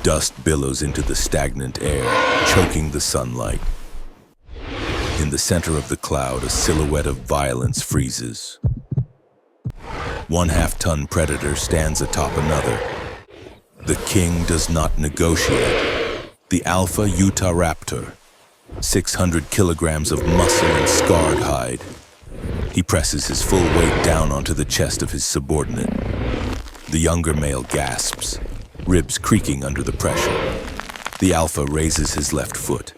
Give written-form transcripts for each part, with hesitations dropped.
Dust billows into the stagnant air, choking the sunlight. In the center of the cloud, a silhouette of violence freezes. One half-ton predator stands atop another. The king does not negotiate. The alpha Utahraptor, 600 kilograms of muscle and scarred hide. He presses his full weight down onto the chest of his subordinate. The younger male gasps, ribs creaking under the pressure. The alpha raises his left foot.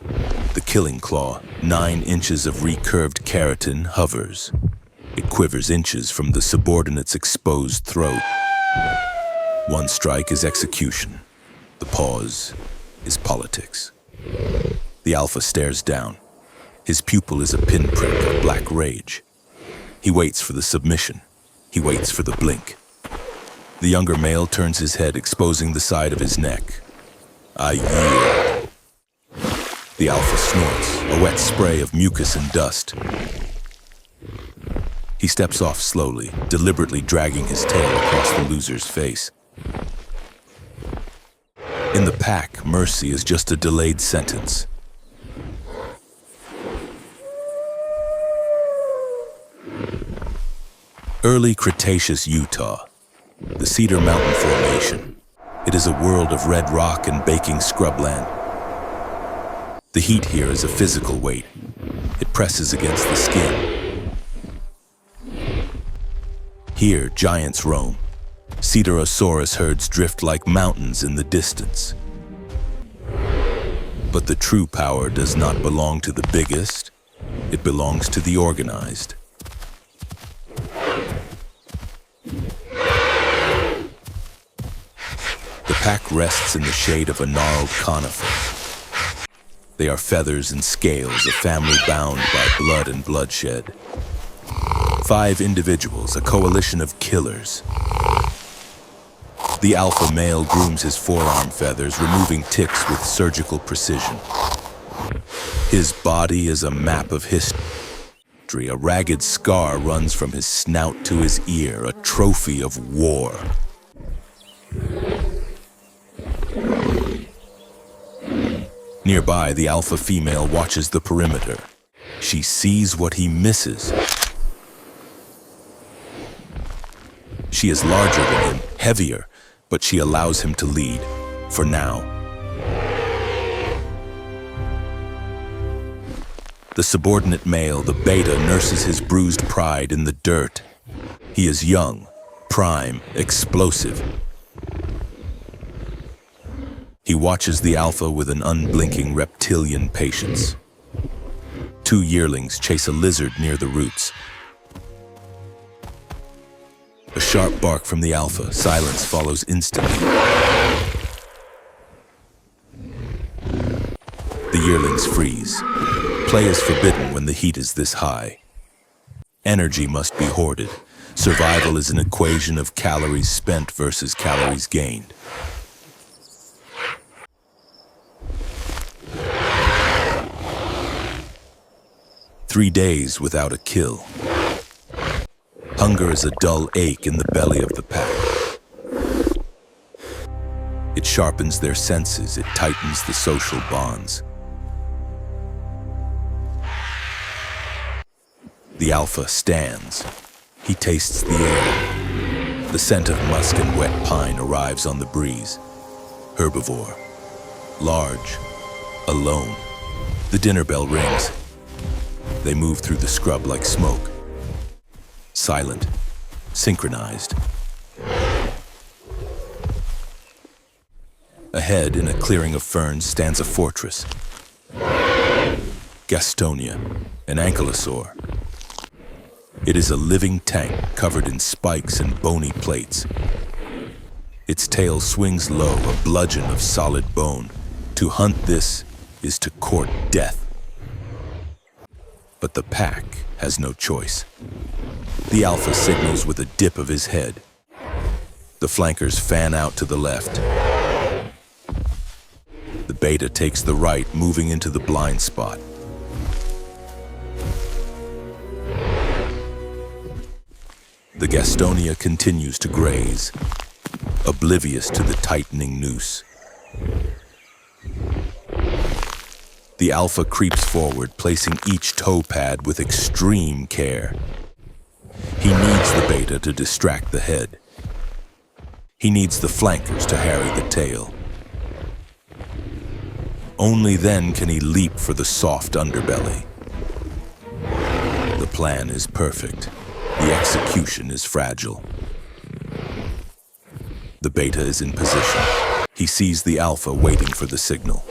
The killing claw, 9 inches of recurved keratin, hovers. It quivers inches from the subordinate's exposed throat. One strike is execution. The pause is politics. The alpha stares down. His pupil is a pinprick of black rage. He waits for the submission. He waits for the blink. The younger male turns his head, exposing the side of his neck. I yield. The alpha snorts, a wet spray of mucus and dust. He steps off slowly, deliberately dragging his tail across the loser's face. In the pack, mercy is just a delayed sentence. Early Cretaceous Utah, the Cedar Mountain Formation. It is a world of red rock and baking scrubland. The heat here is a physical weight. It presses against the skin. Here, giants roam. Cedarosaurus herds drift like mountains in the distance. But the true power does not belong to the biggest. It belongs to the organized. The pack rests in the shade of a gnarled conifer. They are feathers and scales, a family bound by blood and bloodshed. 5 individuals, a coalition of killers. The alpha male grooms his forearm feathers, removing ticks with surgical precision. His body is a map of history. A ragged scar runs from his snout to his ear, a trophy of war. Nearby, the alpha female watches the perimeter. She sees what he misses. She is larger than him, heavier, but she allows him to lead, for now. The subordinate male, the beta, nurses his bruised pride in the dirt. He is young, prime, explosive. He watches the alpha with an unblinking reptilian patience. 2 yearlings chase a lizard near the roots. A sharp bark from the alpha, silence follows instantly. The yearlings freeze. Play is forbidden when the heat is this high. Energy must be hoarded. Survival is an equation of calories spent versus calories gained. "3 days without a kill. Hunger is a dull ache in the belly of the pack. It sharpens their senses, it tightens the social bonds. The alpha stands. He tastes the air. The scent of musk and wet pine arrives on the breeze. Herbivore. Large. Alone. The dinner bell rings. They move through the scrub like smoke. Silent. Synchronized. Ahead, in a clearing of ferns, stands a fortress. Gastonia, an ankylosaur. It is a living tank covered in spikes and bony plates. Its tail swings low, a bludgeon of solid bone. To hunt this is to court death. But the pack has no choice. The alpha signals with a dip of his head. The flankers fan out to the left. The beta takes the right, moving into the blind spot. The Gastonia continues to graze, oblivious to the tightening noose. The alpha creeps forward, placing each toe pad with extreme care. He needs the beta to distract the head. He needs the flankers to harry the tail. Only then can he leap for the soft underbelly. The plan is perfect. The execution is fragile. The beta is in position. He sees the alpha waiting for the signal.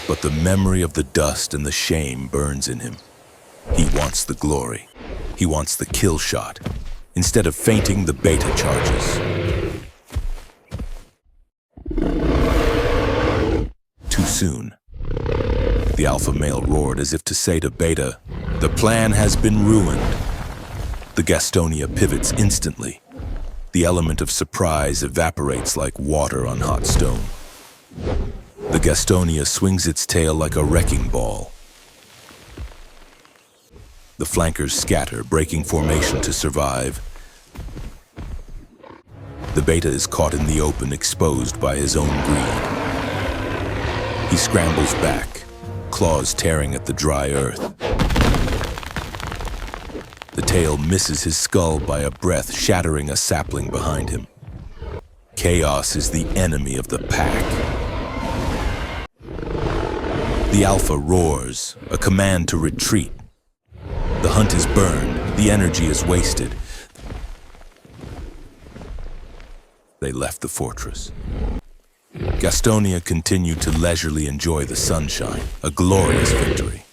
But the memory of the dust and the shame burns in him. He wants the glory. He wants the kill shot. Instead of fainting, the beta charges. Too soon. The alpha male roared as if to say to beta, "The plan has been ruined." The Gastonia pivots instantly. The element of surprise evaporates like water on hot stone. The Gastonia swings its tail like a wrecking ball. The flankers scatter, breaking formation to survive. The beta is caught in the open, exposed by his own greed. He scrambles back, claws tearing at the dry earth. The tail misses his skull by a breath, shattering a sapling behind him. Chaos is the enemy of the pack. The alpha roars, a command to retreat. The hunt is burned, the energy is wasted. They left the fortress. Gastonia continued to leisurely enjoy the sunshine, a glorious victory.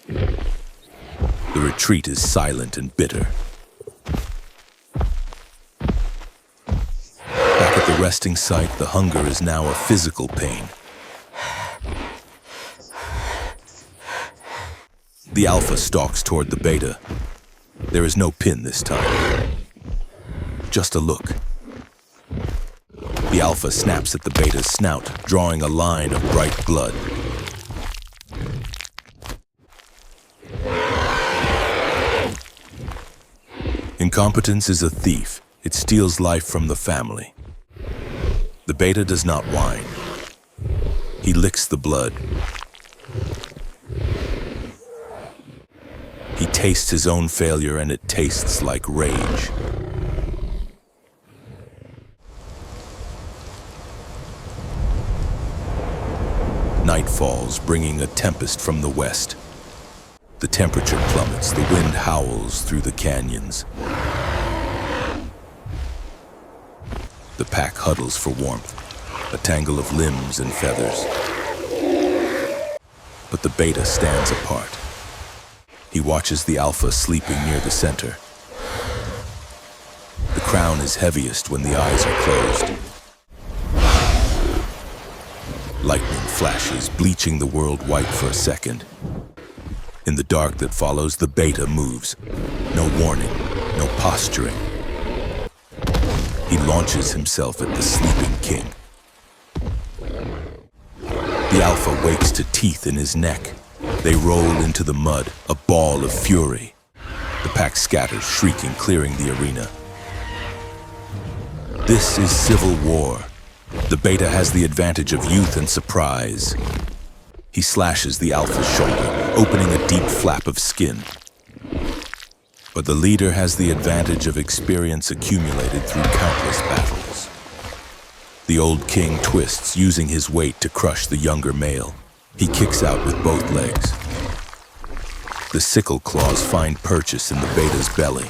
The retreat is silent and bitter. Back at the resting site, the hunger is now a physical pain. The alpha stalks toward the beta. There is no pin this time. Just a look. The alpha snaps at the beta's snout, drawing a line of bright blood. Incompetence is a thief. It steals life from the family. The beta does not whine. He licks the blood. He tastes his own failure, and it tastes like rage. Night falls, bringing a tempest from the west. The temperature plummets, the wind howls through the canyons. The pack huddles for warmth, a tangle of limbs and feathers. But the beta stands apart. He watches the alpha sleeping near the center. The crown is heaviest when the eyes are closed. Lightning flashes, bleaching the world white for a second. In the dark that follows, the beta moves. No warning, no posturing. He launches himself at the sleeping king. The alpha wakes to teeth in his neck. They roll into the mud, a ball of fury. The pack scatters, shrieking, clearing the arena. This is civil war. The beta has the advantage of youth and surprise. He slashes the alpha's shoulder, opening a deep flap of skin. But the leader has the advantage of experience accumulated through countless battles. The old king twists, using his weight to crush the younger male. He kicks out with both legs. The sickle claws find purchase in the beta's belly.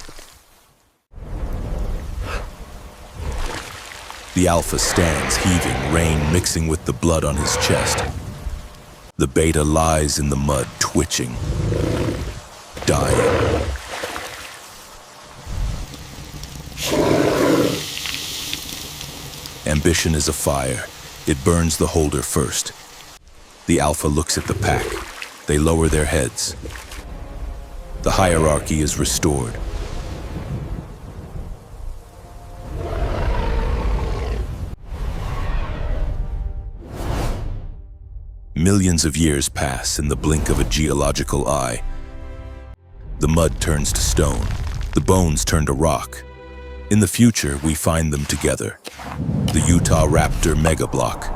The alpha stands, heaving, rain mixing with the blood on his chest. The beta lies in the mud, twitching, dying. Ambition is a fire. It burns the holder first. The alpha looks at the pack. They lower their heads. The hierarchy is restored. Millions of years pass in the blink of a geological eye. The mud turns to stone. The bones turn to rock. In the future, we find them together. The Utahraptor megablock,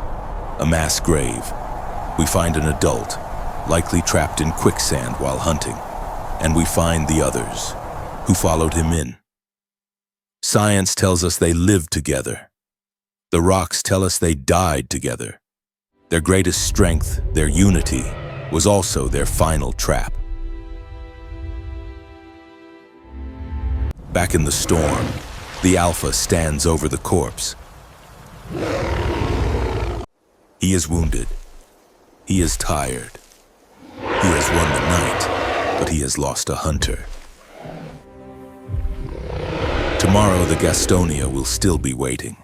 a mass grave, We find an adult, likely trapped in quicksand while hunting, and we find the others, who followed him in. Science tells us they lived together. The rocks tell us they died together. Their greatest strength, their unity, was also their final trap. Back in the storm, the alpha stands over the corpse. He is wounded. He is tired. He has won the night, but he has lost a hunter. Tomorrow, the Gastonia will still be waiting.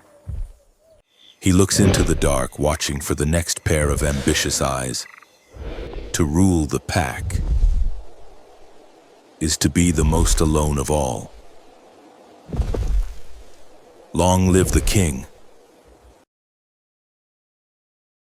He looks into the dark, watching for the next pair of ambitious eyes. To rule the pack is to be the most alone of all. Long live the king.